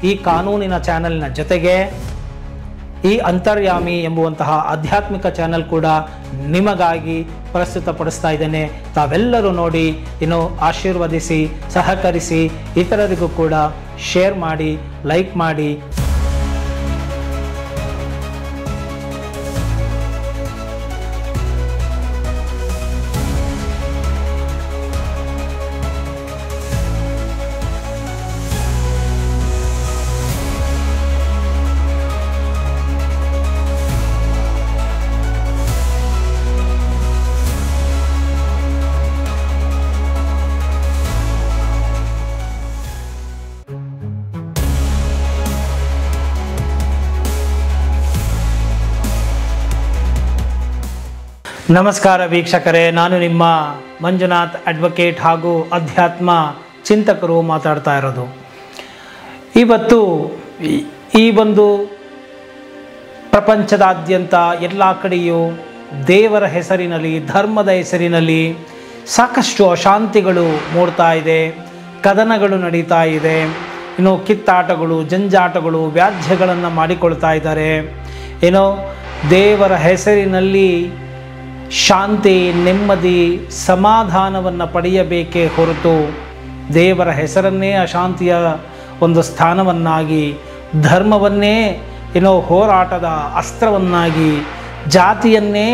ಈ ಕಾನೂನಿನ ಚಾನೆಲ್ನ ಜೊತೆಗೆ ಈ ಅಂತರ್ಯಾಮಿ ಎಂಬುವಂತಹ ಆಧ್ಯಾತ್ಮಿಕ ಚಾನೆಲ್ ಕೂಡ ನಿಮಗಾಗಿ ಪ್ರಸ್ತುತಪಡಿಸ್ತಾ ಇದ್ದೇನೆ. ತಾವೆಲ್ಲರೂ ನೋಡಿ ಆಶೀರ್ವದಿಸಿ, ಸಹಕರಿಸಿ, ಇತರರಿಗೂ ಕೂಡ ಶೇರ್ ಮಾಡಿ, ಲೈಕ್ ಮಾಡಿ. ನಮಸ್ಕಾರ ವೀಕ್ಷಕರೇ, ನಾನು ನಿಮ್ಮ ಮಂಜುನಾಥ್ ಅಡ್ವೊಕೇಟ್ ಹಾಗೂ ಅಧ್ಯಾತ್ಮ ಚಿಂತಕರು ಮಾತಾಡ್ತಾ ಇರೋದು. ಇವತ್ತು ಈ ಒಂದು ಪ್ರಪಂಚದಾದ್ಯಂತ ಎಲ್ಲ ಕಡೆಯೂ ದೇವರ ಹೆಸರಿನಲ್ಲಿ, ಧರ್ಮದ ಹೆಸರಿನಲ್ಲಿ ಸಾಕಷ್ಟು ಅಶಾಂತಿಗಳು ಮೂಡ್ತಾ ಇದೆ, ಕದನಗಳು ನಡೀತಾ ಇದೆ, ಕಿತ್ತಾಟಗಳು, ಜಂಜಾಟಗಳು, ವ್ಯಾಜ್ಯಗಳನ್ನು ಮಾಡಿಕೊಳ್ತಾ ಇದ್ದಾರೆ. ದೇವರ ಹೆಸರಿನಲ್ಲಿ ಶಾಂತಿ, ನೆಮ್ಮದಿ, ಸಮಾಧಾನವನ್ನು ಪಡೆಯಬೇಕೇ ಹೊರತು ದೇವರ ಹೆಸರನ್ನೇ ಅಶಾಂತಿಯ ಒಂದು ಸ್ಥಾನವನ್ನಾಗಿ, ಧರ್ಮವನ್ನೇ ಹೋರಾಟದ ಅಸ್ತ್ರವನ್ನಾಗಿ, ಜಾತಿಯನ್ನೇ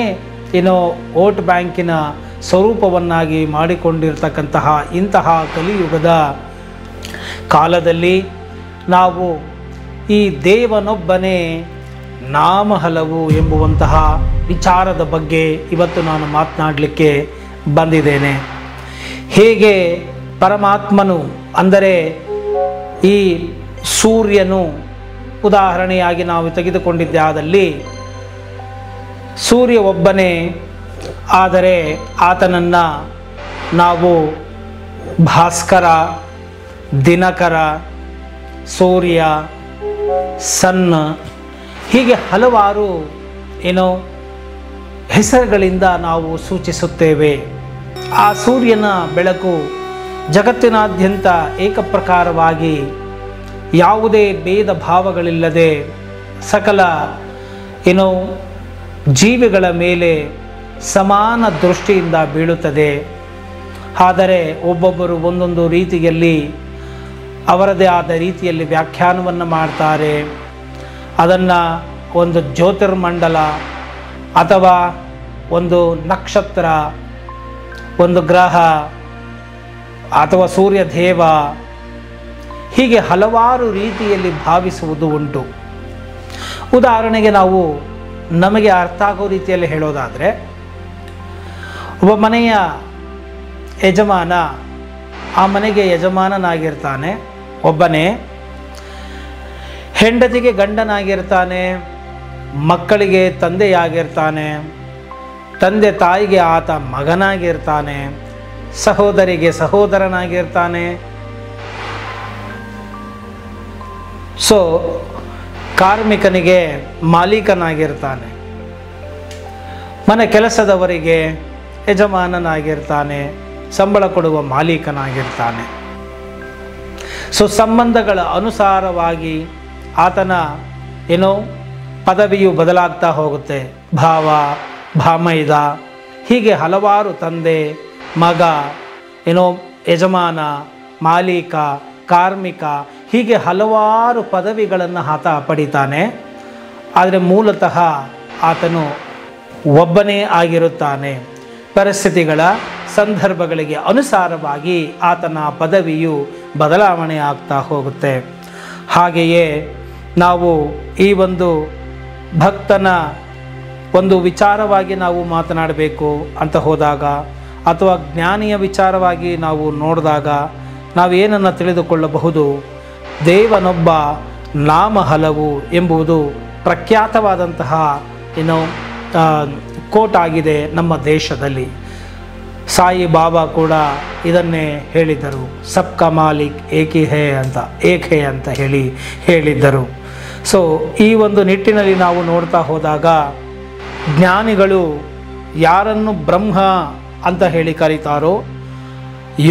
ವೋಟ್ ಬ್ಯಾಂಕಿನ ಸ್ವರೂಪವನ್ನಾಗಿ ಮಾಡಿಕೊಂಡಿರ್ತಕ್ಕಂತಹ ಇಂತಹ ಕಲಿಯುಗದ ಕಾಲದಲ್ಲಿ ನಾವು ಈ ದೇವನೊಬ್ಬನೇ ನಾಮ ಹಲವು ಎಂಬುವಂತಹ ವಿಚಾರದ ಬಗ್ಗೆ ಇವತ್ತು ನಾನು ಮಾತನಾಡಲಿಕ್ಕೆ ಬಂದಿದ್ದೇನೆ. ಹೇಗೆ ಪರಮಾತ್ಮನು, ಅಂದರೆ ಈ ಸೂರ್ಯನು ಉದಾಹರಣೆಯಾಗಿ ನಾವು ತೆಗೆದುಕೊಂಡಿದ್ದೆ, ಆದಲ್ಲಿ ಸೂರ್ಯ ಒಬ್ಬನೇ, ಆದರೆ ಆತನನ್ನು ನಾವು ಭಾಸ್ಕರ, ದಿನಕರ, ಸೂರ್ಯ, ಸನ್, ಹೀಗೆ ಹಲವಾರು ಹೆಸರುಗಳಿಂದ ನಾವು ಸೂಚಿಸುತ್ತೇವೆ. ಆ ಸೂರ್ಯನ ಬೆಳಕು ಜಗತ್ತಿನಾದ್ಯಂತ ಏಕಪ್ರಕಾರವಾಗಿ ಯಾವುದೇ ಭೇದ ಭಾವಗಳಿಲ್ಲದೆ ಸಕಲ ಜೀವಿಗಳ ಮೇಲೆ ಸಮಾನ ದೃಷ್ಟಿಯಿಂದ ಬೀಳುತ್ತದೆ. ಆದರೆ ಒಬ್ಬೊಬ್ಬರು ಒಂದೊಂದು ರೀತಿಯಲ್ಲಿ ಅವರದೇ ಆದ ರೀತಿಯಲ್ಲಿ ವ್ಯಾಖ್ಯಾನವನ್ನು ಮಾಡ್ತಾರೆ. ಅದನ್ನು ಒಂದು ಜ್ಯೋತಿರ್ಮಂಡಲ ಅಥವಾ ಒಂದು ನಕ್ಷತ್ರ, ಒಂದು ಗ್ರಹ ಅಥವಾ ಸೂರ್ಯದೇವ, ಹೀಗೆ ಹಲವಾರು ರೀತಿಯಲ್ಲಿ ಭಾವಿಸುವುದು ಉಂಟು. ಉದಾಹರಣೆಗೆ ನಾವು ನಮಗೆ ಅರ್ಥ ಆಗೋ ರೀತಿಯಲ್ಲಿ ಹೇಳೋದಾದರೆ, ಒಬ್ಬ ಮನೆಯ ಯಜಮಾನ ಆ ಮನೆಗೆ ಯಜಮಾನನಾಗಿರ್ತಾನೆ, ಒಬ್ಬನೇ, ಹೆಂಡತಿಗೆ ಗಂಡನಾಗಿರ್ತಾನೆ, ಮಕ್ಕಳಿಗೆ ತಂದೆಯಾಗಿರ್ತಾನೆ, ತಂದೆ ತಾಯಿಗೆ ಆತ ಮಗನಾಗಿರ್ತಾನೆ, ಸಹೋದರಿಗೆ ಸಹೋದರನಾಗಿರ್ತಾನೆ. ಸೊ ಕಾರ್ಮಿಕನಿಗೆ ಮಾಲೀಕನಾಗಿರ್ತಾನೆ, ಮನೆ ಕೆಲಸದವರಿಗೆ ಯಜಮಾನನಾಗಿರ್ತಾನೆ, ಸಂಬಳ ಕೊಡುವ ಮಾಲೀಕನಾಗಿರ್ತಾನೆ. ಸೊ ಸಂಬಂಧಗಳ ಅನುಸಾರವಾಗಿ ಆತನ ಪದವಿಯು ಬದಲಾಗ್ತಾ ಹೋಗುತ್ತೆ. ಭಾವ, ಭಾಮೈದ, ಹೀಗೆ ಹಲವಾರು, ತಂದೆ, ಮಗ, ಯಜಮಾನ, ಮಾಲೀಕ, ಕಾರ್ಮಿಕ, ಹೀಗೆ ಹಲವಾರು ಪದವಿಗಳನ್ನು ಆತ ಪಡಿತಾನೆ. ಆದರೆ ಮೂಲತಃ ಆತನು ಒಬ್ಬನೇ ಆಗಿರುತ್ತಾನೆ. ಪರಿಸ್ಥಿತಿಗಳ, ಸಂದರ್ಭಗಳಿಗೆ ಅನುಸಾರವಾಗಿ ಆತನ ಪದವಿಯು ಬದಲಾವಣೆ ಆಗ್ತಾ ಹೋಗುತ್ತೆ. ಹಾಗೆಯೇ ನಾವು ಈ ಒಂದು ಭಕ್ತನ ಒಂದು ವಿಚಾರವಾಗಿ ನಾವು ಮಾತನಾಡಬೇಕು ಅಂತ ಹೋದಾಗ, ಅಥವಾ ಜ್ಞಾನಿಯ ವಿಚಾರವಾಗಿ ನಾವು ನೋಡಿದಾಗ ನಾವೇನನ್ನು ತಿಳಿದುಕೊಳ್ಳಬಹುದು? ದೇವನೊಬ್ಬ, ನಾಮ ಹಲವು ಎಂಬುದು ಪ್ರಖ್ಯಾತವಾದಂತಹ ಕೋಟ್ ಆಗಿದೆ ನಮ್ಮ ದೇಶದಲ್ಲಿ. ಸಾಯಿ ಬಾಬಾ ಕೂಡ ಇದನ್ನೇ ಹೇಳಿದ್ದರು. ಸಬ್ಕಾ ಮಾಲಿಕ್ ಏಕ್ ಹೇ ಅಂತ ಹೇಳಿದ್ದರು. ಸೊ ಈ ಒಂದು ನಿಟ್ಟಿನಲ್ಲಿ ನಾವು ನೋಡ್ತಾ ಹೋದಾಗ, ಜ್ಞಾನಿಗಳು ಯಾರನ್ನು ಬ್ರಹ್ಮ ಅಂತ ಹೇಳಿ ಕರೀತಾರೋ,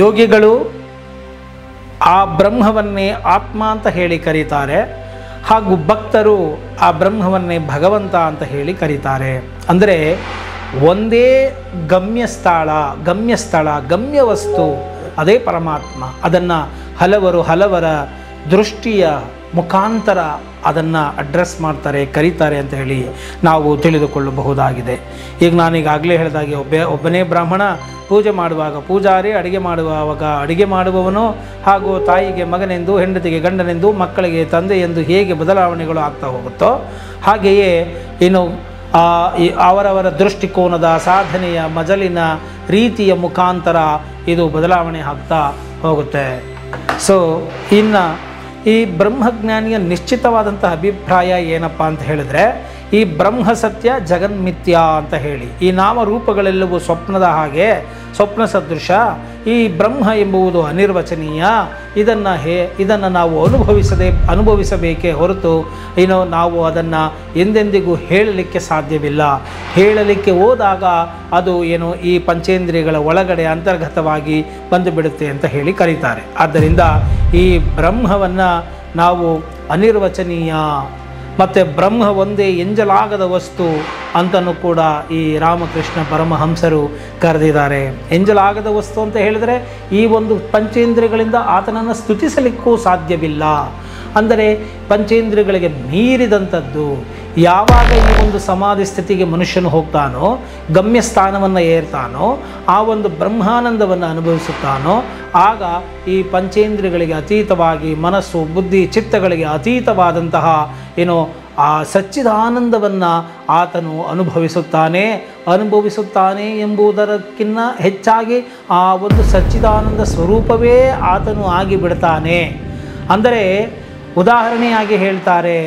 ಯೋಗಿಗಳು ಆ ಬ್ರಹ್ಮವನ್ನೇ ಆತ್ಮ ಅಂತ ಹೇಳಿ ಕರೀತಾರೆ, ಹಾಗೂ ಭಕ್ತರು ಆ ಬ್ರಹ್ಮವನ್ನೇ ಭಗವಂತ ಅಂತ ಹೇಳಿ ಕರೀತಾರೆ. ಅಂದರೆ ಒಂದೇ ಗಮ್ಯಸ್ಥಳ ಗಮ್ಯ ವಸ್ತು ಅದೇ ಪರಮಾತ್ಮ. ಅದನ್ನು ಹಲವರ ದೃಷ್ಟಿಯ ಮುಖಾಂತರ ಅದನ್ನು ಅಡ್ರೆಸ್ ಮಾಡ್ತಾರೆ, ಕರೀತಾರೆ ಅಂತ ಹೇಳಿ ನಾವು ತಿಳಿದುಕೊಳ್ಳಬಹುದಾಗಿದೆ. ಈಗ ನಾನೀಗಾಗಲೇ ಹೇಳಿದಾಗೆ ಒಬ್ಬನೇ ಬ್ರಾಹ್ಮಣ ಪೂಜೆ ಮಾಡುವಾಗ ಪೂಜಾರಿ, ಅಡುಗೆ ಮಾಡುವಾಗ ಅಡುಗೆ ಮಾಡುವವನು, ಹಾಗೂ ತಾಯಿಗೆ ಮಗನೆಂದು, ಹೆಂಡತಿಗೆ ಗಂಡನೆಂದು, ಮಕ್ಕಳಿಗೆ ತಂದೆ ಎಂದು ಹೇಗೆ ಬದಲಾವಣೆಗಳು ಆಗ್ತಾ ಹೋಗುತ್ತೋ ಹಾಗೆಯೇ ಇನ್ನು ಅವರವರ ದೃಷ್ಟಿಕೋನದ ಸಾಧನೆಯ ಮಜಲಿನ ರೀತಿಯ ಮುಖಾಂತರ ಇದು ಬದಲಾವಣೆ ಆಗ್ತಾ ಹೋಗುತ್ತೆ. ಸೊ ಇನ್ನು ಈ ಬ್ರಹ್ಮಜ್ಞಾನಿಯ ನಿಶ್ಚಿತವಾದಂಥ ಅಭಿಪ್ರಾಯ ಏನಪ್ಪ ಅಂತ ಹೇಳಿದ್ರೆ, ಈ ಬ್ರಹ್ಮ ಸತ್ಯ ಜಗನ್ಮಿಥ್ಯ ಅಂತ ಹೇಳಿ, ಈ ನಾಮರೂಪಗಳೆಲ್ಲವೂ ಸ್ವಪ್ನದ ಹಾಗೆ ಸ್ವಪ್ನ ಸದೃಶ, ಈ ಬ್ರಹ್ಮ ಎಂಬುದು ಅನಿರ್ವಚನೀಯ, ಇದನ್ನು ನಾವು ಅನುಭವಿಸಬೇಕೇ ಹೊರತು ನಾವು ಅದನ್ನು ಎಂದೆಂದಿಗೂ ಹೇಳಲಿಕ್ಕೆ ಸಾಧ್ಯವಿಲ್ಲ. ಹೇಳಲಿಕ್ಕೆ ಹೋದಾಗ ಅದು ಈ ಪಂಚೇಂದ್ರಿಯಗಳ ಒಳಗಡೆ ಅಂತರ್ಗತವಾಗಿ ಬಂದುಬಿಡುತ್ತೆ ಅಂತ ಹೇಳಿ ಕರೀತಾರೆ. ಆದ್ದರಿಂದ ಈ ಬ್ರಹ್ಮವನ್ನು ನಾವು ಅನಿರ್ವಚನೀಯ ಮತ್ತು ಬ್ರಹ್ಮ ಒಂದೇ ಎಂಜಲಾಗದ ವಸ್ತು ಅಂತಲೂ ಕೂಡ ಈ ರಾಮಕೃಷ್ಣ ಪರಮಹಂಸರು ಕರೆದಿದ್ದಾರೆ. ಎಂಜಲಾಗದ ವಸ್ತು ಅಂತ ಹೇಳಿದರೆ ಈ ಒಂದು ಪಂಚೇಂದ್ರಿಯಗಳಿಂದ ಆತನನ್ನು ಸ್ತುತಿಸಲಿಕ್ಕೂ ಸಾಧ್ಯವಿಲ್ಲ. ಅಂದರೆ ಪಂಚೇಂದ್ರಿಯಗಳಿಗೆ ಮೀರಿದಂಥದ್ದು. ಯಾವಾಗ ಈ ಒಂದು ಸಮಾಧಿ ಸ್ಥಿತಿಗೆ ಮನುಷ್ಯನು ಹೋಗ್ತಾನೋ, ಗಮ್ಯಸ್ಥಾನವನ್ನು ಏರ್ತಾನೋ, ಆ ಒಂದು ಬ್ರಹ್ಮಾನಂದವನ್ನು ಅನುಭವಿಸುತ್ತಾನೋ, ಆಗ ಈ ಪಂಚೇಂದ್ರಿಯಗಳಿಗೆ ಅತೀತವಾಗಿ ಮನಸ್ಸು, ಬುದ್ಧಿ, ಚಿತ್ತಗಳಿಗೆ ಅತೀತವಾದಂತಹ ಆ ಸಚ್ಚಿದಾನಂದವನ್ನು ಆತನು ಅನುಭವಿಸುತ್ತಾನೆ ಎಂಬುದಕ್ಕಿಂತ ಹೆಚ್ಚಾಗಿ ಆ ಒಂದು ಸಚ್ಚಿದಾನಂದ ಸ್ವರೂಪವೇ ಆತನು ಆಗಿಬಿಡ್ತಾನೆ. ಅಂದರೆ ಉದಾಹರಣೆಯಾಗಿ ಹೇಳ್ತಾರೆ,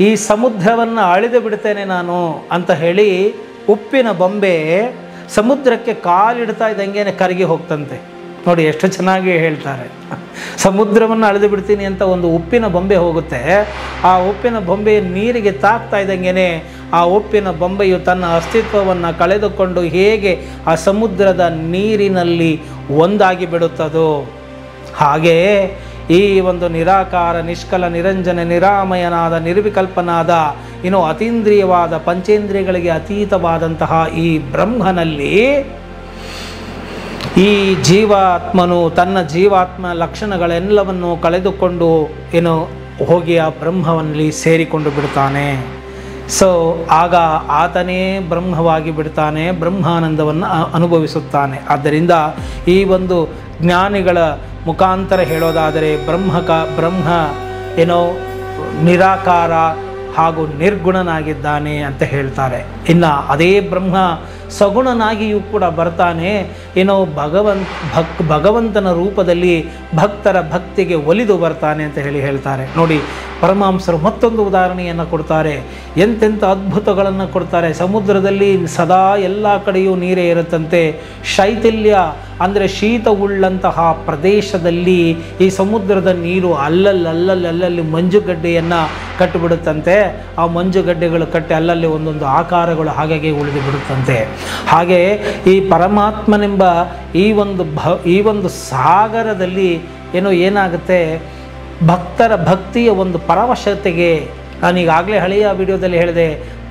ಈ ಸಮುದ್ರವನ್ನು ಅಳೆದು ಬಿಡ್ತೇನೆ ನಾನು ಅಂತ ಹೇಳಿ ಉಪ್ಪಿನ ಬೊಂಬೆ ಸಮುದ್ರಕ್ಕೆ ಕಾಲಿಡ್ತಾ ಇದ್ದಂಗೆ ಕರಗಿ ಹೋಗ್ತಂತೆ. ನೋಡಿ ಎಷ್ಟು ಚೆನ್ನಾಗಿ ಹೇಳ್ತಾರೆ. ಸಮುದ್ರವನ್ನು ಅಳೆದು ಬಿಡ್ತೀನಿ ಅಂತ ಒಂದು ಉಪ್ಪಿನ ಬೊಂಬೆ ಹೋಗುತ್ತೆ. ಆ ಉಪ್ಪಿನ ಬೊಂಬೆ ನೀರಿಗೆ ತಾಕ್ತಾ ಇದ್ದಂಗೆ ಆ ಉಪ್ಪಿನ ಬೊಂಬೆಯು ತನ್ನ ಅಸ್ತಿತ್ವವನ್ನು ಕಳೆದುಕೊಂಡು ಹೇಗೆ ಆ ಸಮುದ್ರದ ನೀರಿನಲ್ಲಿ ಒಂದಾಗಿ ಬಿಡುತ್ತದೋ, ಹಾಗೆಯೇ ಈ ಒಂದು ನಿರಾಕಾರ, ನಿಷ್ಕಲ, ನಿರಂಜನ, ನಿರಾಮಯನಾದ, ನಿರ್ವಿಕಲ್ಪನಾದ, ಅತೀಂದ್ರಿಯವಾದ, ಪಂಚೇಂದ್ರಿಯಗಳಿಗೆ ಅತೀತವಾದಂತಹ ಈ ಬ್ರಹ್ಮನಲ್ಲಿ ಈ ಜೀವಾತ್ಮನು ತನ್ನ ಜೀವಾತ್ಮ ಲಕ್ಷಣಗಳೆಲ್ಲವನ್ನು ಕಳೆದುಕೊಂಡು ಹೋಗಿ ಆ ಬ್ರಹ್ಮವನ್ನಲ್ಲಿ ಸೇರಿಕೊಂಡು ಬಿಡ್ತಾನೆ. ಸೊ ಆಗ ಆತನೇ ಬ್ರಹ್ಮವಾಗಿ ಬಿಡ್ತಾನೆ, ಬ್ರಹ್ಮಾನಂದವನ್ನು ಅನುಭವಿಸುತ್ತಾನೆ. ಆದ್ದರಿಂದ ಈ ಒಂದು ಜ್ಞಾನಿಗಳ ಮುಖಾಂತರ ಹೇಳೋದಾದರೆ ಬ್ರಹ್ಮ ನಿರಾಕಾರ ಹಾಗೂ ನಿರ್ಗುಣನಾಗಿದ್ದಾನೆ ಅಂತ ಹೇಳ್ತಾರೆ. ಇನ್ನು ಅದೇ ಬ್ರಹ್ಮ ಸಗುಣನಾಗಿಯೂ ಕೂಡ ಬರ್ತಾನೆ. ಭಗವಂತನ ರೂಪದಲ್ಲಿ ಭಕ್ತರ ಭಕ್ತಿಗೆ ಒಲಿದು ಬರ್ತಾನೆ ಅಂತ ಹೇಳ್ತಾರೆ. ನೋಡಿ, ಪರಮಹಂಸರು ಮತ್ತೊಂದು ಉದಾಹರಣೆಯನ್ನು ಕೊಡ್ತಾರೆ. ಎಂತೆಂಥ ಅದ್ಭುತಗಳನ್ನು ಕೊಡ್ತಾರೆ. ಸಮುದ್ರದಲ್ಲಿ ಸದಾ ಎಲ್ಲ ಕಡೆಯೂ ನೀರೇ ಇರುತ್ತಂತೆ. ಶೈಥಿಲ್ಯ ಅಂದರೆ ಶೀತವುಳ್ಳಂತಹ ಪ್ರದೇಶದಲ್ಲಿ ಈ ಸಮುದ್ರದ ನೀರು ಅಲ್ಲಲ್ಲಿ ಮಂಜುಗಡ್ಡೆಯನ್ನು ಕಟ್ಟಿಬಿಡುತ್ತಂತೆ. ಆ ಮಂಜುಗಡ್ಡೆಗಳು ಕಟ್ಟಿ ಅಲ್ಲಲ್ಲಿ ಒಂದೊಂದು ಆಕಾರಗಳು ಹಾಗಾಗಿ ಉಳಿದು ಬಿಡುತ್ತಂತೆ. ಹಾಗೆ ಈ ಪರಮಾತ್ಮನೆಂಬ ಈ ಒಂದು ಸಾಗರದಲ್ಲಿ ಏನಾಗುತ್ತೆ, ಭಕ್ತರ ಭಕ್ತಿಯ ಒಂದು ಪರವಶತೆಗೆ, ನಾನೀಗಾಗಲೇ ಹಳೆಯ ವಿಡಿಯೋದಲ್ಲಿ ಹೇಳಿದೆ,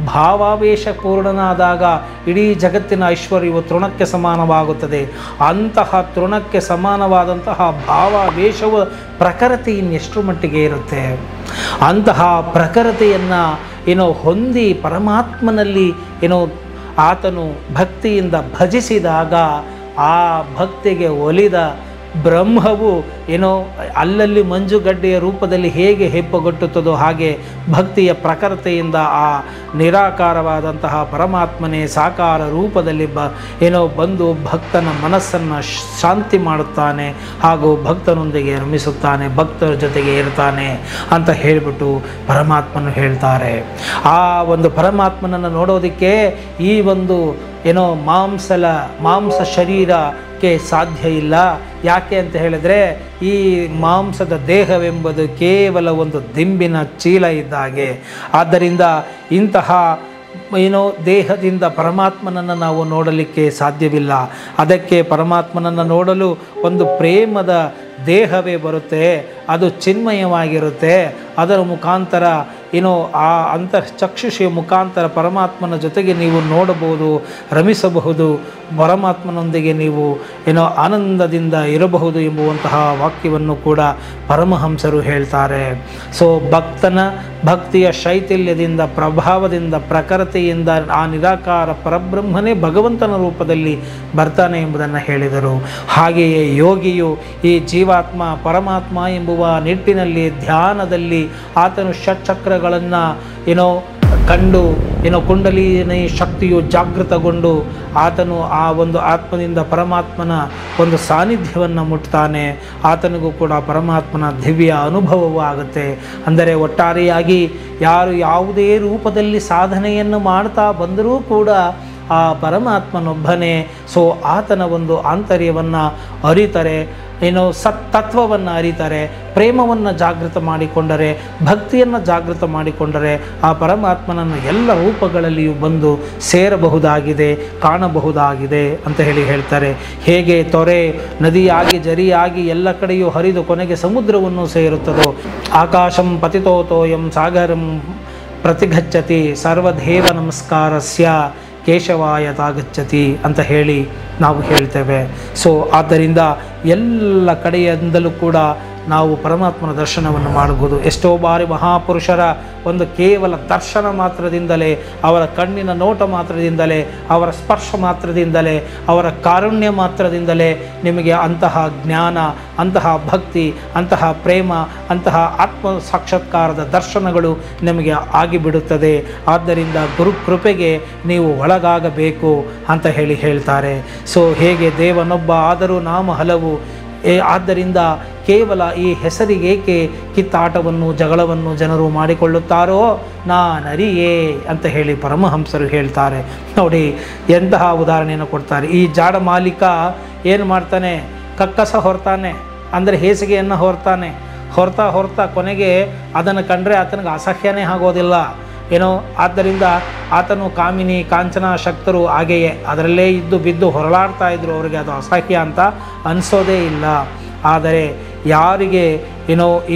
ಭಾವಾವೇಶ ಪೂರ್ಣನಾದಾಗ ಇಡೀ ಜಗತ್ತಿನ ಐಶ್ವರ್ಯವು ತೃಣಕ್ಕೆ ಸಮಾನವಾಗುತ್ತದೆ. ಅಂತಹ ತೃಣಕ್ಕೆ ಸಮಾನವಾದಂತಹ ಭಾವಾವೇಶವು ಪ್ರಖರತೆ ಇನ್ನೆಷ್ಟು ಮಟ್ಟಿಗೆ ಇರುತ್ತೆ. ಅಂತಹ ಪ್ರಖರತೆಯನ್ನು ಹೊಂದಿ ಪರಮಾತ್ಮನಲ್ಲಿ ಆತನು ಭಕ್ತಿಯಿಂದ ಭಜಿಸಿದಾಗ ಆ ಭಕ್ತಿಗೆ ಒಲಿದ ಬ್ರಹ್ಮವು ಅಲ್ಲಲ್ಲಿ ಮಂಜುಗಡ್ಡೆಯ ರೂಪದಲ್ಲಿ ಹೇಗೆ ಹೆಪ್ಪುಗಟ್ಟುತ್ತದೋ ಹಾಗೆ ಭಕ್ತಿಯ ಪ್ರಖರತೆಯಿಂದ ಆ ನಿರಾಕಾರವಾದಂತಹ ಪರಮಾತ್ಮನೇ ಸಾಕಾರ ರೂಪದಲ್ಲಿ ಬಂದು ಭಕ್ತನ ಮನಸ್ಸನ್ನು ಶಾಂತಿ ಮಾಡುತ್ತಾನೆ, ಹಾಗೂ ಭಕ್ತನೊಂದಿಗೆ ರಮಿಸುತ್ತಾನೆ, ಭಕ್ತರ ಜೊತೆಗೆ ಇರ್ತಾನೆ ಅಂತ ಹೇಳಿಬಿಟ್ಟು ಪರಮಾತ್ಮನು ಹೇಳ್ತಾರೆ. ಆ ಒಂದು ಪರಮಾತ್ಮನನ್ನು ನೋಡೋದಕ್ಕೆ ಈ ಒಂದು ಮಾಂಸ ಶರೀರಕ್ಕೆ ಸಾಧ್ಯ ಇಲ್ಲ. ಯಾಕೆ ಅಂತ ಹೇಳಿದ್ರೆ, ಈ ಮಾಂಸದ ದೇಹವೆಂಬುದು ಕೇವಲ ಒಂದು ದಿಂಬಿನ ಚೀಲ ಇದ್ದಾಗೆ. ಆದ್ದರಿಂದ ಇಂತಹ ದೇಹದಿಂದ ಪರಮಾತ್ಮನನ್ನು ನಾವು ನೋಡಲಿಕ್ಕೆ ಸಾಧ್ಯವಿಲ್ಲ. ಅದಕ್ಕೆ ಪರಮಾತ್ಮನನ್ನು ನೋಡಲು ಒಂದು ಪ್ರೇಮದ ದೇಹವೇ ಬರುತ್ತೆ, ಅದು ಚಿನ್ಮಯವಾಗಿರುತ್ತೆ. ಅದರ ಮುಖಾಂತರ ಆ ಅಂತರ್ಚಕ್ಷುಷಿಯ ಮುಖಾಂತರ ಪರಮಾತ್ಮನ ಜೊತೆಗೆ ನೀವು ನೋಡಬಹುದು, ರಮಿಸಬಹುದು, ಪರಮಾತ್ಮನೊಂದಿಗೆ ನೀವು ಆನಂದದಿಂದ ಇರಬಹುದು ಎಂಬುವಂತಹ ವಾಕ್ಯವನ್ನು ಕೂಡ ಪರಮಹಂಸರು ಹೇಳ್ತಾರೆ. ಸೊ ಭಕ್ತನ ಭಕ್ತಿಯ ಶೈಥಿಲ್ಯದಿಂದ, ಪ್ರಭಾವದಿಂದ, ಪ್ರಖರತೆಯಿಂದ ಆ ನಿರಾಕಾರ ಪರಬ್ರಹ್ಮನೇ ಭಗವಂತನ ರೂಪದಲ್ಲಿ ಬರ್ತಾನೆ ಎಂಬುದನ್ನು ಹೇಳಿದರು. ಹಾಗೆಯೇ ಯೋಗಿಯು ಈ ಜೀವಾತ್ಮ ಪರಮಾತ್ಮ ಎಂಬುವ ನಿಟ್ಟಿನಲ್ಲಿ ಧ್ಯಾನದಲ್ಲಿ ಆತನು ಷಟ್ಚಕ್ರಗಳನ್ನು ಕಂಡು ಕುಂಡಲಿನಿ ಶಕ್ತಿಯು ಜಾಗೃತಗೊಂಡು ಆತನು ಆ ಒಂದು ಆತ್ಮದಿಂದ ಪರಮಾತ್ಮನ ಒಂದು ಸಾನ್ನಿಧ್ಯವನ್ನು ಮುಟ್ತಾನೆ. ಆತನಿಗೂ ಕೂಡ ಪರಮಾತ್ಮನ ದಿವ್ಯ ಅನುಭವವೂ ಆಗುತ್ತೆ. ಅಂದರೆ ಒಟ್ಟಾರೆಯಾಗಿ ಯಾರು ಯಾವುದೇ ರೂಪದಲ್ಲಿ ಸಾಧನೆಯನ್ನು ಮಾಡ್ತಾ ಬಂದರೂ ಕೂಡ ಆ ಪರಮಾತ್ಮನೊಬ್ಬನೇ. ಸೊ ಆತನ ಒಂದು ಆಂತರ್ಯವನ್ನು ಅರಿತಾರೆ, ಸತ್ತತ್ವವನ್ನು ಅರಿತಾರೆ, ಪ್ರೇಮವನ್ನು ಜಾಗೃತ ಮಾಡಿಕೊಂಡರೆ, ಭಕ್ತಿಯನ್ನು ಜಾಗೃತ ಮಾಡಿಕೊಂಡರೆ ಆ ಪರಮಾತ್ಮನನ್ನು ಎಲ್ಲ ರೂಪಗಳಲ್ಲಿಯೂ ಬಂದು ಸೇರಬಹುದಾಗಿದೆ, ಕಾಣಬಹುದಾಗಿದೆ ಅಂತ ಹೇಳ್ತಾರೆ. ಹೇಗೆ ತೊರೆ ನದಿಯಾಗಿ ಜರಿಯಾಗಿ ಎಲ್ಲ ಕಡೆಯೂ ಹರಿದು ಕೊನೆಗೆ ಸಮುದ್ರವನ್ನು ಸೇರುತ್ತದೋ, ಆಕಾಶಂ ಪತಿತೋತೋಯಂ ಸಾಗರಂ ಪ್ರತಿಗಚ್ಚತಿ ಸರ್ವದೇವ ನಮಸ್ಕಾರಸ್ಯ ಕೇಶವಾಯತಾಗಚ್ಚತಿ ಅಂತ ಹೇಳಿ ನಾವು ಹೇಳ್ತೇವೆ. ಸೊ ಆದ್ದರಿಂದ ಎಲ್ಲ ಕಡೆಯಿಂದಲೂ ಕೂಡ ನಾವು ಪರಮಾತ್ಮನ ದರ್ಶನವನ್ನು ಮಾಡಬಹುದು. ಎಷ್ಟೋ ಬಾರಿ ಮಹಾಪುರುಷರ ಒಂದು ಕೇವಲ ದರ್ಶನ ಮಾತ್ರದಿಂದಲೇ, ಅವರ ಕಣ್ಣಿನ ನೋಟ ಮಾತ್ರದಿಂದಲೇ, ಅವರ ಸ್ಪರ್ಶ ಮಾತ್ರದಿಂದಲೇ, ಅವರ ಕಾರುಣ್ಯ ಮಾತ್ರದಿಂದಲೇ ನಿಮಗೆ ಅಂತಹ ಜ್ಞಾನ, ಅಂತಹ ಭಕ್ತಿ, ಅಂತಹ ಪ್ರೇಮ, ಅಂತಹ ಆತ್ಮ ಸಾಕ್ಷಾತ್ಕಾರದ ದರ್ಶನಗಳು ನಿಮಗೆ ಆಗಿಬಿಡುತ್ತದೆ. ಆದ್ದರಿಂದ ಗುರುಕೃಪೆಗೆ ನೀವು ಒಳಗಾಗಬೇಕು ಅಂತ ಹೇಳ್ತಾರೆ. ಸೊ ಹೇಗೆ ದೇವನೊಬ್ಬ ಆದರೂ ನಾಮ ಹಲವು, ಆದ್ದರಿಂದ ಕೇವಲ ಈ ಹೆಸರಿಗೇಕೆ ಕಿತ್ತಾಟವನ್ನು ಜಗಳವನ್ನು ಜನರು ಮಾಡಿಕೊಳ್ಳುತ್ತಾರೋ ನಾನರಿಯೇ ಅಂತ ಹೇಳಿ ಪರಮಹಂಸರು ಹೇಳ್ತಾರೆ. ನೋಡಿ ಎಂತಹ ಉದಾಹರಣೆಯನ್ನು ಕೊಡ್ತಾರೆ. ಈ ಜಾಡ ಮಾಲೀಕ ಏನು ಮಾಡ್ತಾನೆ, ಕಕ್ಕಸ ಹೊರ್ತಾನೆ, ಅಂದರೆ ಹೇಸಿಗೆಯನ್ನು ಹೊರ್ತಾ ಕೊನೆಗೆ ಅದನ್ನು ಕಂಡ್ರೆ ಆತನಿಗೆ ಅಸಹ್ಯನೇ ಆಗೋದಿಲ್ಲ. ಆದ್ದರಿಂದ ಆತನು ಕಾಮಿನಿ ಕಾಂಚನ ಶಕ್ತರು ಹಾಗೆಯೇ ಅದರಲ್ಲೇ ಇದ್ದು ಬಿದ್ದು ಹೊರಳಾಡ್ತಾ ಇದ್ರು. ಅವರಿಗೆ ಅದು ಅಸಹ್ಯ ಅಂತ ಅನಿಸೋದೇ ಇಲ್ಲ. ಆದರೆ ಯಾರಿಗೆ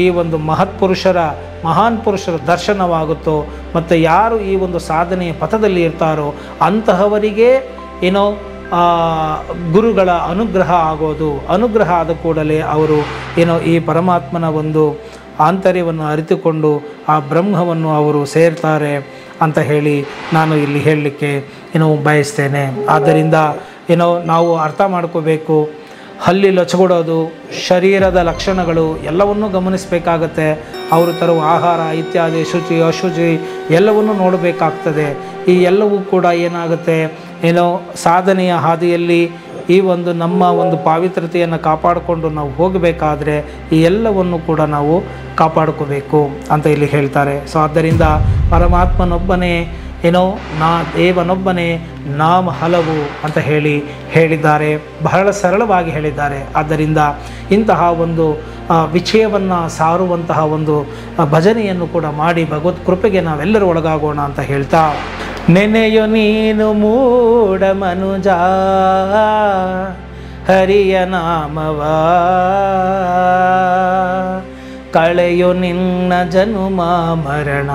ಈ ಒಂದು ಮಹಾನ್ ಪುರುಷರ ದರ್ಶನವಾಗುತ್ತೋ ಮತ್ತು ಯಾರು ಈ ಒಂದು ಸಾಧನೆಯ ಪಥದಲ್ಲಿ ಇರ್ತಾರೋ ಅಂತಹವರಿಗೆ ಗುರುಗಳ ಅನುಗ್ರಹ ಆಗೋದು. ಅನುಗ್ರಹ ಆದ ಕೂಡಲೇ ಅವರು ಈ ಪರಮಾತ್ಮನ ಒಂದು ಆಂತರ್ಯವನ್ನು ಅರಿತುಕೊಂಡು ಆ ಬ್ರಹ್ಮವನ್ನು ಅವರು ಸೇರ್ತಾರೆ ಅಂತ ಹೇಳಿ ನಾನು ಇಲ್ಲಿ ಹೇಳಲಿಕ್ಕೆ ಬಯಸ್ತೇನೆ. ಆದ್ದರಿಂದ ನಾವು ಅರ್ಥ ಮಾಡ್ಕೋಬೇಕು. ಹಲ್ಲಿ ಲೊಚಗೊಡೋದು, ಶರೀರದ ಲಕ್ಷಣಗಳು ಎಲ್ಲವನ್ನೂ ಗಮನಿಸಬೇಕಾಗತ್ತೆ. ಅವರು ತರುವ ಆಹಾರ ಇತ್ಯಾದಿ, ಶುಚಿ ಅಶುಚಿ ಎಲ್ಲವನ್ನೂ ನೋಡಬೇಕಾಗ್ತದೆ. ಈ ಎಲ್ಲವೂ ಕೂಡ ಏನಾಗುತ್ತೆ, ಸಾಧನೆಯ ಹಾದಿಯಲ್ಲಿ ಈ ಒಂದು ನಮ್ಮ ಒಂದು ಪಾವಿತ್ರತೆಯನ್ನು ಕಾಪಾಡಿಕೊಂಡು ನಾವು ಹೋಗಬೇಕಾದ್ರೆ ಈ ಎಲ್ಲವನ್ನು ಕೂಡ ನಾವು ಕಾಪಾಡ್ಕೋಬೇಕು ಅಂತ ಇಲ್ಲಿ ಹೇಳ್ತಾರೆ. ಸೊ ಆದ್ದರಿಂದ ಪರಮಾತ್ಮನೊಬ್ಬನೇ ದೇವನೊಬ್ಬನೇ ನಾಮ ಹಲವು ಅಂತ ಹೇಳಿದ್ದಾರೆ. ಬಹಳ ಸರಳವಾಗಿ ಹೇಳಿದ್ದಾರೆ. ಆದ್ದರಿಂದ ಇಂತಹ ಒಂದು ವಿಷಯವನ್ನು ಸಾರುವಂತಹ ಒಂದು ಭಜನೆಯನ್ನು ಕೂಡ ಮಾಡಿ ಭಗವತ್ ಕೃಪೆಗೆ ನಾವೆಲ್ಲರೂ ಒಳಗಾಗೋಣ ಅಂತ ಹೇಳ್ತಾ, ನೆನೆಯೋ ನೀನು ಮೂಢ ಮನುಜ ಹರಿಯ ನಾಮವ, ಕಳೆಯೋ ನಿನ್ನ ಜನುಮ ಮರಣ,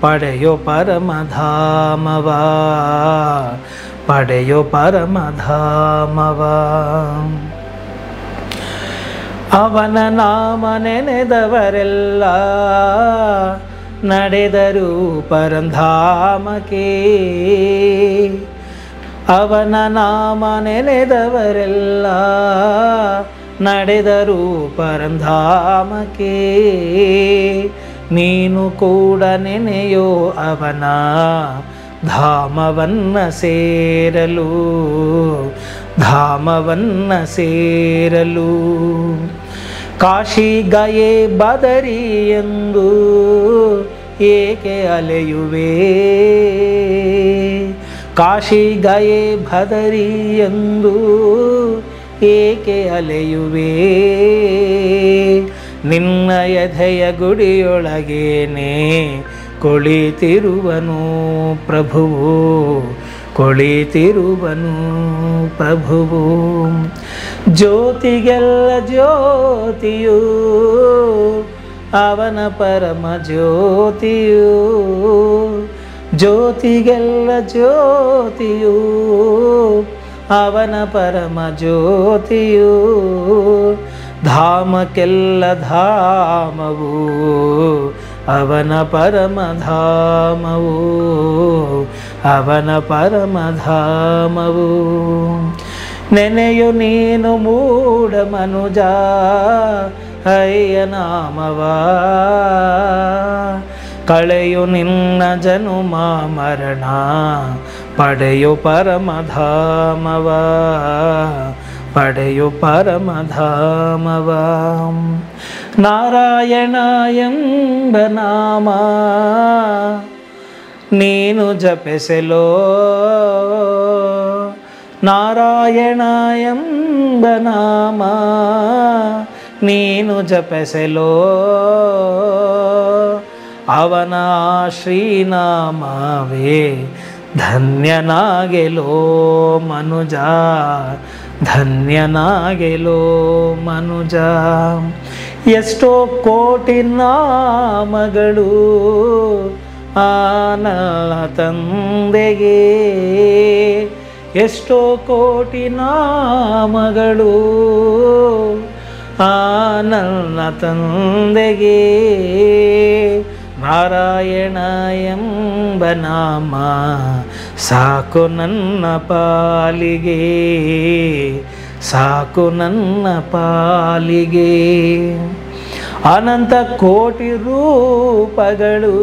ಪಡೆಯೋ ಪರಮಧಾಮವ, ಪಡೆಯೋ ಪರಮಧಾಮವ. ಅವನ ನಾಮ ನೆನೆದವರೆಲ್ಲ ನಡೆದರು ಪರಂಧಾಮಕ್ಕೆ, ಅವನ ನಾಮ ನೆನೆದವರೆಲ್ಲ ನಡೆದರು ಪರಂಧಾಮಕ್ಕೆ. ನೀನು ಕೂಡ ನೆನೆಯೋ ಅವನ ಧಾಮವನ್ನ ಸೇರಲು, ಧಾಮವನ್ನ ಸೇರಲು. ಕಾಶಿ ಗಯೆ ಬದರಿ ಎಂದು ಏಕೆ ಅಲೆಯುವೆ, ಕಾಶಿ ಗಯೆ ಬದರಿ ಎಂದು ಏಕೆ ಅಲೆಯುವೆ. ನಿನ್ನ ಎದೆಯ ಗುಡಿಯೊಳಗೇನೆ ಕುಳಿತಿರುವನು ಪ್ರಭುವು, ಕುಳಿತಿರುವನು ಪ್ರಭುವು. ಜ್ಯೋತಿಗೆಲ್ಲ ಜ್ಯೋತಿಯು ಅವನ ಪರಮ ಜ್ಯೋತಿಯು, ಜ್ಯೋತಿಗೆಲ್ಲ ಜ್ಯೋತಿಯು ಅವನ ಪರಮ ಜ್ಯೋತಿಯು, ಧಾಮಕ್ಕೆಲ್ಲ ಧಾಮವು ಅವನ ಪರಮ ಧಾಮವು, ಅವನ ಪರಮ ಧಾಮವು. ನೆನೆಯು ನೀನು ಮೂಢ ಮನುಜ ಹರಿಯ ನಾಮವ, ಕಳೆಯು ನಿನ್ನ ಜನುಮ ಮರಣ ಪಡೆಯು ಪರಮಧಾಮವ, ಪಡೆಯು ಪರಮಧಾಮವ. ನಾರಾಯಣ ಎಂಬ ನಾಮ ನೀನು ಜಪಿಸಲೋ, ನಾರಾಯಣ ಎಂಬ ನಾಮ ನೀನು ಜಪಿಸಲೋ, ಅವನ ಶ್ರೀನಾಮವೇ ಧನ್ಯನಾಗೆಲೋ ಮನುಜ, ಧನ್ಯನಾಗೆಲೋ ಮನುಜ. ಎಷ್ಟೋ ಕೋಟಿ ನಾಮಗಳು ಆನಲ ತಂದೆಗೆ, ಎಷ್ಟೋ ಕೋಟಿ ನಾಮಗಳು ಆನಲ ತಂದೆಗೆ, ನಾರಾಯಣ ಎಂಬ ನಾಮ ಸಾಕು ನನ್ನ ಪಾಲಿಗೆ, ಸಾಕು ನನ್ನ ಪಾಲಿಗೆ. ಅನಂತ ಕೋಟಿ ರೂಪಗಳು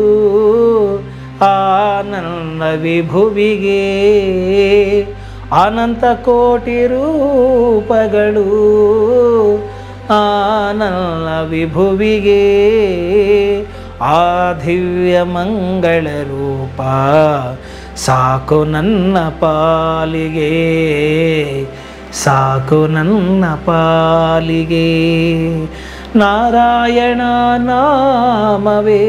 ಆನಂದ ವಿಭುವಿಗೆ, ಅನಂತ ಕೋಟಿ ರೂಪಗಳು ಆನಂದ ವಿಭುವಿಗೆ, ಆ ದಿವ್ಯ ಮಂಗಳ ರೂಪ ಸಾಕು ನನ್ನ ಪಾಲಿಗೆ, ಸಾಕು ನನ್ನ ಪಾಲಿಗೆ. ನಾರಾಯಣ ನಾಮವೇ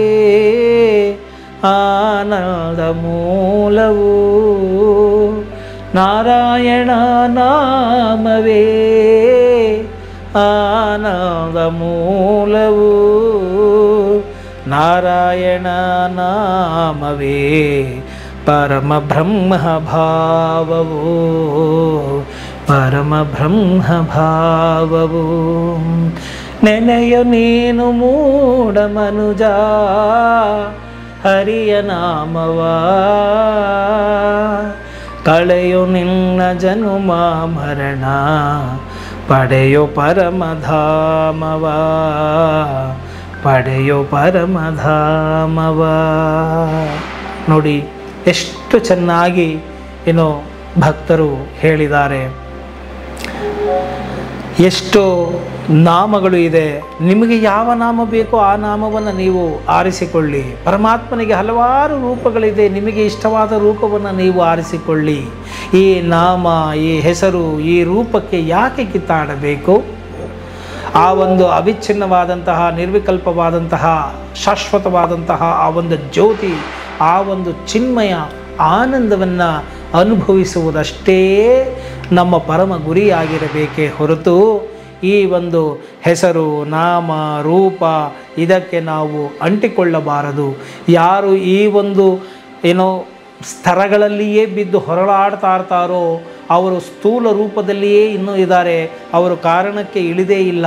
ಆನಂದ ಮೂಲವು, ನಾರಾಯಣ ನಾಮವೇ ಆನಂದ ಮೂಲವು, ನಾರಾಯಣ ನಾಮವೇ ಪರಮ ಬ್ರಹ್ಮ ಭಾವವು, ಪರಮ ಬ್ರಹ್ಮ ಭಾವವು. ನೆನೆಯು ನೀನು ಮೂಢ ಮನುಜ ಹರಿಯ ನಾಮವ, ಕಳೆಯು ನಿನ್ನ ಜನುಮ ಮರಣ ಪಡೆಯು ಪರಮಧಾಮವ, ಪಡೆಯು ಪರಮಧಾಮವ. ನೋಡಿ ಎಷ್ಟು ಚೆನ್ನಾಗಿ ಏನೋ ಭಕ್ತರು ಹೇಳಿದ್ದಾರೆ. ಎಷ್ಟು ನಾಮಗಳು ಇದೆ, ನಿಮಗೆ ಯಾವ ನಾಮ ಬೇಕೋ ಆ ನಾಮವನ್ನು ನೀವು ಆರಿಸಿಕೊಳ್ಳಿ. ಪರಮಾತ್ಮನಿಗೆ ಹಲವಾರು ರೂಪಗಳಿದೆ, ನಿಮಗೆ ಇಷ್ಟವಾದ ರೂಪವನ್ನು ನೀವು ಆರಿಸಿಕೊಳ್ಳಿ. ಈ ನಾಮ, ಈ ಹೆಸರು, ಈ ರೂಪಕ್ಕೆ ಯಾಕೆ ಕಿತ್ತಾಡಬೇಕು? ಆ ಒಂದು ಅವಿಚ್ಛಿನ್ನವಾದಂತಹ, ನಿರ್ವಿಕಲ್ಪವಾದಂತಹ, ಶಾಶ್ವತವಾದಂತಹ ಆ ಒಂದು ಜ್ಯೋತಿ, ಆ ಒಂದು ಚಿನ್ಮಯ ಆನಂದವನ್ನು ಅನುಭವಿಸುವುದಷ್ಟೇ ನಮ್ಮ ಪರಮ ಗುರಿಯಾಗಿರಬೇಕೇ ಹೊರತು ಈ ಒಂದು ಹೆಸರು, ನಾಮ, ರೂಪ ಇದಕ್ಕೆ ನಾವು ಅಂಟಿಕೊಳ್ಳಬಾರದು. ಯಾರು ಈ ಒಂದು ಏನೋ ಸ್ತರಗಳಲ್ಲಿಯೇ ಬಿದ್ದು ಹೊರಳಾಡ್ತಾ ಇರ್ತಾರೋ ಅವರು ಸ್ಥೂಲ ರೂಪದಲ್ಲಿಯೇ ಇನ್ನೂ ಇದ್ದಾರೆ, ಅವರು ಕಾರಣಕ್ಕೆ ಇಳಿದೇ ಇಲ್ಲ.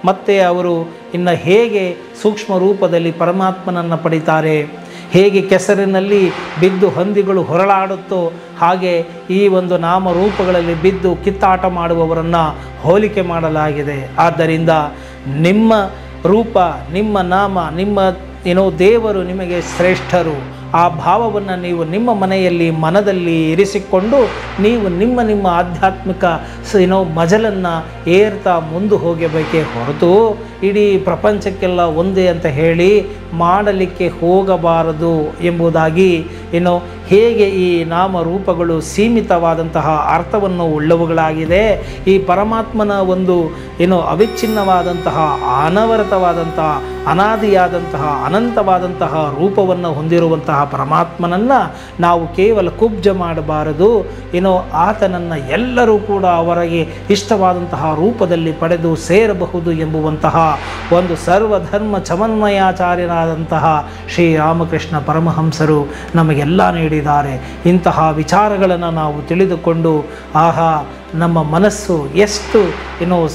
ಮತ್ತು ಅವರು ಇನ್ನು ಹೇಗೆ ಸೂಕ್ಷ್ಮ ರೂಪದಲ್ಲಿ ಪರಮಾತ್ಮನನ್ನು ಪಡಿತಾರೆ? ಹೇಗೆ ಕೆಸರಿನಲ್ಲಿ ಬಿದ್ದು ಹಂದಿಗಳು ಹೊರಳಾಡುತ್ತೋ ಹಾಗೆ ಈ ಒಂದು ನಾಮರೂಪಗಳಲ್ಲಿ ಬಿದ್ದು ಕಿತ್ತಾಟ ಮಾಡುವವರನ್ನು ಹೋಲಿಕೆ ಮಾಡಲಾಗಿದೆ. ಆದ್ದರಿಂದ ನಿಮ್ಮ ರೂಪ, ನಿಮ್ಮ ನಾಮ, ನಿಮ್ಮ ದೇವರು ನಿಮಗೆ ಶ್ರೇಷ್ಠರು. ಆ ಭಾವವನ್ನು ನೀವು ನಿಮ್ಮ ಮನೆಯಲ್ಲಿ, ಮನದಲ್ಲಿ ಇರಿಸಿಕೊಂಡು ನೀವು ನಿಮ್ಮ ಆಧ್ಯಾತ್ಮಿಕ ಮಜಲನ್ನು ಏರ್ತಾ ಮುಂದೆ ಹೋಗಬೇಕೇ ಹೊರತು ಇಡೀ ಪ್ರಪಂಚಕ್ಕೆಲ್ಲ ಒಂದೇ ಅಂತ ಹೇಳಿ ಮಾಡಲಿಕ್ಕೆ ಹೋಗಬಾರದು ಎಂಬುದಾಗಿ ಹೇಗೆ ಈ ನಾಮರೂಪಗಳು ಸೀಮಿತವಾದಂತಹ ಅರ್ಥವನ್ನು ಉಳ್ಳವುಗಳಾಗಿದೆ, ಈ ಪರಮಾತ್ಮನ ಒಂದು ಅವಿಚ್ಛಿನ್ನವಾದಂತಹ ಅನವರತವಾದಂತಹ ಅನಾದಿಯಾದಂತಹ ಅನಂತವಾದಂತಹ ರೂಪವನ್ನು ಹೊಂದಿರುವಂತಹ ಪರಮಾತ್ಮನನ್ನು ನಾವು ಕೇವಲ ಕುಬ್ಜ ಮಾಡಬಾರದು. ಆತನನ್ನು ಎಲ್ಲರೂ ಕೂಡ ಅವರಿಗೆ ಇಷ್ಟವಾದಂತಹ ರೂಪದಲ್ಲಿ ಪಡೆದು ಸೇರಬಹುದು ಎಂಬುವಂತಹ ಒಂದು ಸರ್ವಧರ್ಮ ಸಮನ್ವಯಾಚಾರ್ಯರಾದಂತಹ ಶ್ರೀರಾಮಕೃಷ್ಣ ಪರಮಹಂಸರು ನಮಗೆಲ್ಲ ನೀಡಿದ್ದಾರೆ. ಇಂತಹ ವಿಚಾರಗಳನ್ನು ನಾವು ತಿಳಿದುಕೊಂಡು ಆಹಾ ನಮ್ಮ ಮನಸ್ಸು ಎಷ್ಟು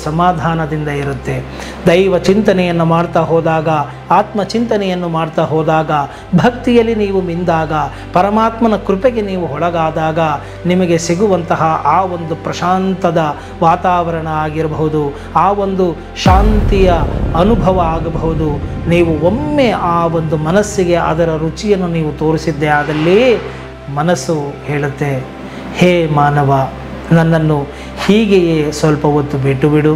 ಸಮಾಧಾನದಿಂದ ಇರುತ್ತೆ. ದೈವ ಚಿಂತನೆಯನ್ನು ಮಾಡ್ತಾ ಹೋದಾಗ, ಆತ್ಮಚಿಂತನೆಯನ್ನು ಮಾಡ್ತಾ ಹೋದಾಗ, ಭಕ್ತಿಯಲ್ಲಿ ನೀವು ಮಿಂದಾಗ, ಪರಮಾತ್ಮನ ಕೃಪೆಗೆ ನೀವು ಒಳಗಾದಾಗ ನಿಮಗೆ ಸಿಗುವಂತಹ ಆ ಒಂದು ಪ್ರಶಾಂತದ ವಾತಾವರಣ ಆಗಿರಬಹುದು, ಆ ಒಂದು ಶಾಂತಿಯ ಅನುಭವ ಆಗಬಹುದು. ನೀವು ಒಮ್ಮೆ ಆ ಒಂದು ಮನಸ್ಸಿಗೆ ಅದರ ರುಚಿಯನ್ನು ನೀವು ತೋರಿಸಿದ್ದೇ ಆದಲ್ಲಿ ಮನಸ್ಸು ಹೇಳುತ್ತೆ, ಹೇ ಮಾನವ, ನನ್ನನ್ನು ಹೀಗೆಯೇ ಸ್ವಲ್ಪ ಹೊತ್ತು ಬಿಟ್ಟು ಬಿಡು.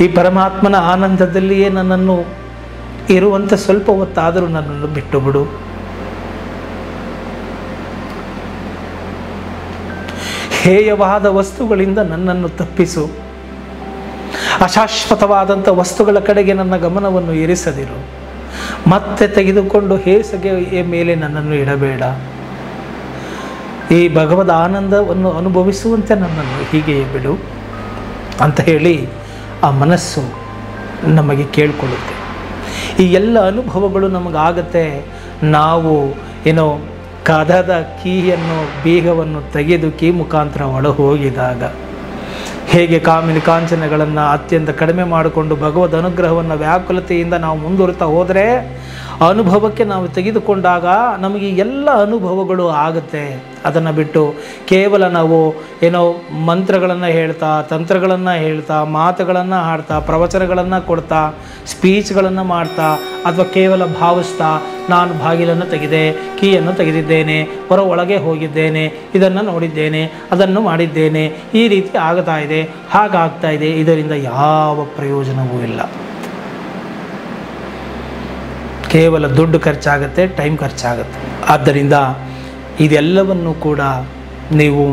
ಈ ಪರಮಾತ್ಮನ ಆನಂದದಲ್ಲಿಯೇ ನನ್ನನ್ನು ಇರುವಂಥ ಸ್ವಲ್ಪ ಹೊತ್ತಾದರೂ ನನ್ನನ್ನು ಬಿಟ್ಟು ಬಿಡು. ಹೇಯವಾದ ವಸ್ತುಗಳಿಂದ ನನ್ನನ್ನು ತಪ್ಪಿಸು. ಅಶಾಶ್ವತವಾದಂಥ ವಸ್ತುಗಳ ಕಡೆಗೆ ನನ್ನ ಗಮನವನ್ನು ಇರಿಸದಿರು. ಮತ್ತೆ ತೆಗೆದುಕೊಂಡು ಹೇಸಿಗೆ ಮೇಲೆ ನನ್ನನ್ನು ಇಡಬೇಡ. ಈ ಭಗವದ್ ಆನಂದವನ್ನು ಅನುಭವಿಸುವಂತೆ ನನ್ನನ್ನು ಹೀಗೆಯೇ ಬಿಡು ಅಂತ ಹೇಳಿ ಆ ಮನಸ್ಸು ನಮಗೆ ಕೇಳಿಕೊಳ್ಳುತ್ತೆ. ಈ ಎಲ್ಲ ಅನುಭವಗಳು ನಮಗಾಗತ್ತೆ ನಾವು ಕದದ ಕೀಯನ್ನು ಬೀಗವನ್ನು ತೆಗೆದು ಕೀ ಮುಖಾಂತರ ಒಳ ಹೋಗಿದಾಗ. ಹೇಗೆ ಕಾಮಿನಿ ಕಾಂಚನಗಳನ್ನು ಅತ್ಯಂತ ಕಡಿಮೆ ಮಾಡಿಕೊಂಡು ಭಗವದ್ ಅನುಗ್ರಹವನ್ನು ವ್ಯಾಕುಲತೆಯಿಂದ ನಾವು ಮುಂದುವರಿತಾ ಹೋದರೆ, ಅನುಭವಕ್ಕೆ ನಾವು ತೆಗೆದುಕೊಂಡಾಗ ನಮಗೆ ಎಲ್ಲ ಅನುಭವಗಳು ಆಗುತ್ತೆ. ಅದನ್ನು ಬಿಟ್ಟು ಕೇವಲ ನಾವು ಮಂತ್ರಗಳನ್ನು ಹೇಳ್ತಾ, ತಂತ್ರಗಳನ್ನು ಹೇಳ್ತಾ, ಮಾತುಗಳನ್ನು ಹಾಡ್ತಾ, ಪ್ರವಚನಗಳನ್ನು ಕೊಡ್ತಾ, ಸ್ಪೀಚ್ಗಳನ್ನು ಮಾಡ್ತಾ, ಅಥವಾ ಕೇವಲ ಭಾವಿಸ್ತಾ ನಾನು ಬಾಗಿಲನ್ನು ತೆಗೆದೆ, ಕೀಯನ್ನು ತೆಗೆದಿದ್ದೇನೆ, ಒಳಗೆ ಹೋಗಿದ್ದೇನೆ, ಇದನ್ನು ನೋಡಿದ್ದೇನೆ, ಅದನ್ನು ಮಾಡಿದ್ದೇನೆ, ಈ ರೀತಿ ಆಗ್ತಾ ಇದೆ, ಹಾಗಾಗ್ತಾ ಇದೆ, ಇದರಿಂದ ಯಾವ ಪ್ರಯೋಜನವೂ ಇಲ್ಲ. ಕೇವಲ ದುಡ್ಡು ಖರ್ಚಾಗುತ್ತೆ, ಟೈಮ್ ಖರ್ಚಾಗುತ್ತೆ. ಆದ್ದರಿಂದ ಇದೆಲ್ಲವನ್ನು ಕೂಡ ನೀವು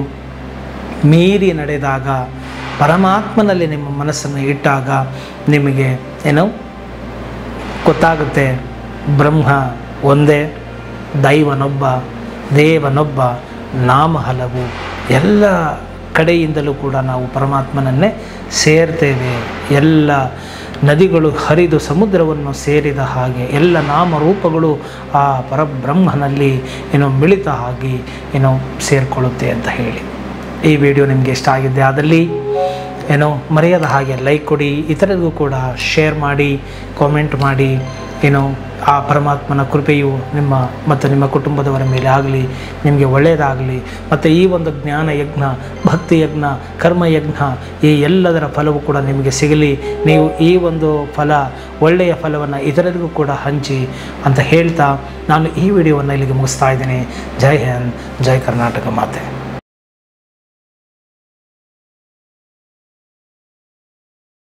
ಮೀರಿ ನಡೆದಾಗ, ಪರಮಾತ್ಮನಲ್ಲಿ ನಿಮ್ಮ ಮನಸ್ಸನ್ನು ಇಟ್ಟಾಗ ನಿಮಗೆ ಗೊತ್ತಾಗುತ್ತೆ, ಬ್ರಹ್ಮ ಒಂದೇ, ದೈವನೊಬ್ಬ, ದೇವನೊಬ್ಬ, ನಾಮ ಹಲವು. ಎಲ್ಲ ಕಡೆಯಿಂದಲೂ ಕೂಡ ನಾವು ಪರಮಾತ್ಮನನ್ನೇ ಸೇರ್ತೇವೆ. ಎಲ್ಲ ನದಿಗಳು ಹರಿದು ಸಮುದ್ರವನ್ನು ಸೇರಿದ ಹಾಗೆ ಎಲ್ಲ ನಾಮರೂಪಗಳು ಆ ಪರಬ್ರಹ್ಮನಲ್ಲಿ ಮಿಳಿತ ಆಗಿ ಸೇರಿಕೊಳ್ಳುತ್ತೆ ಅಂತ ಹೇಳಿ. ಈ ವಿಡಿಯೋ ನಿಮಗೆ ಇಷ್ಟ ಆಗಿದ್ದೆ ಆದಲ್ಲಿ ಮರೆಯದ ಹಾಗೆ ಲೈಕ್ ಕೊಡಿ, ಇತರರಿಗೂ ಕೂಡ ಶೇರ್ ಮಾಡಿ, ಕಾಮೆಂಟ್ ಮಾಡಿ. ಆ ಪರಮಾತ್ಮನ ಕೃಪೆಯು ನಿಮ್ಮ ಮತ್ತು ನಿಮ್ಮ ಕುಟುಂಬದವರ ಮೇಲೆ ಆಗಲಿ, ನಿಮಗೆ ಒಳ್ಳೆಯದಾಗಲಿ. ಮತ್ತು ಈ ಒಂದು ಜ್ಞಾನ ಯಜ್ಞ, ಭಕ್ತಿ ಯಜ್ಞ, ಕರ್ಮಯಜ್ಞ, ಈ ಎಲ್ಲದರ ಫಲವು ಕೂಡ ನಿಮಗೆ ಸಿಗಲಿ. ನೀವು ಈ ಒಂದು ಒಳ್ಳೆಯ ಫಲವನ್ನು ಇತರರಿಗೂ ಕೂಡ ಹಂಚಿ ಅಂತ ಹೇಳ್ತಾ ನಾನು ಈ ವಿಡಿಯೋವನ್ನು ಇಲ್ಲಿಗೆ ಮುಗಿಸ್ತಾ ಇದ್ದೀನಿ. ಜೈ ಹಿಂದ್, ಜೈ ಕರ್ನಾಟಕ ಮಾತೆ.